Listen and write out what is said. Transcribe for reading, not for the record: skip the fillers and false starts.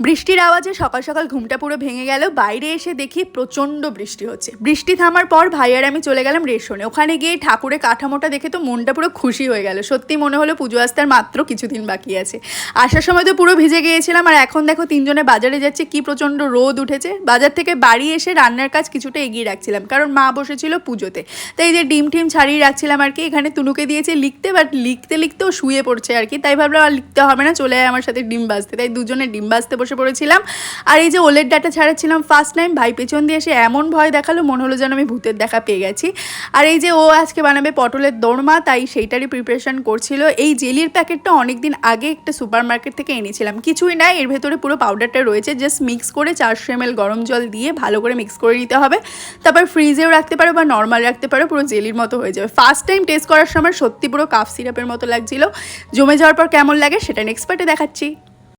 বৃষ্টির আওয়াজে সকাল সকাল ঘুমটা পুরো ভেঙে গেল। বাইরে এসে দেখি প্রচণ্ড বৃষ্টি হচ্ছে। বৃষ্টি থামার পর ভাই আর আমি চলে গেলাম রেশনে। ওখানে গিয়ে ঠাকুরের কাঠামোটা দেখে তো মনটা পুরো খুশি হয়ে গেল। সত্যি মনে হলো পুজো আসতে আর মাত্র কিছুদিন বাকি আছে। আসার সময় তো পুরো ভিজে গিয়েছিলাম, আর এখন দেখো তিনজনে বাজারে যাচ্ছে, কি প্রচণ্ড রোদ উঠেছে। বাজার থেকে বাড়ি এসে রান্নার কাজ কিছুটা এগিয়ে রাখছিলাম, কারণ মা বসেছিল পুজোতে। তাই যে ডিম টিম ছাড়িয়ে রাখছিলাম আর কি। এখানে তুনুকে দিয়েছে লিখতে, বাট লিখতে লিখতেও শুয়ে পড়ছে আর কি। তাই ভাবলাম আর লিখতে হবে না, চলে আয় আমার সাথে ডিম ভাজতে। তাই দুজনে ডিম ভাজতে বসে পড়েছিলাম। আর এই যে ওলের ডাটা ছাড়াচ্ছিলাম ফার্স্ট টাইম, ভাই পেছন দিয়ে এসে এমন ভয় দেখালো, মনে হলো যেন আমি ভূতের দেখা পেয়ে গেছি। আর এই যে ও আজকে বানাবে পটলের দোরমা, তাই সেইটারই প্রিপারেশন করছিল। এই জেলির প্যাকেটটা অনেকদিন আগে একটা সুপার মার্কেট থেকে এনেছিলাম। কিছুই না, এর ভেতরে পুরো পাউডারটা রয়েছে, জাস্ট মিক্স করে 400 ml গরম জল দিয়ে ভালো করে মিক্স করে নিতে হবে। তারপর ফ্রিজেও রাখতে পারো বা নর্মাল রাখতে পারো, পুরো জেলির মতো হয়ে যাবে। ফার্স্ট টাইম টেস্ট করার সময় সত্যি পুরো কাফ সিরাপের মতো লাগছিল। জমে যাওয়ার পর কেমন লাগে সেটা নেক্সট পার্টে দেখাচ্ছি।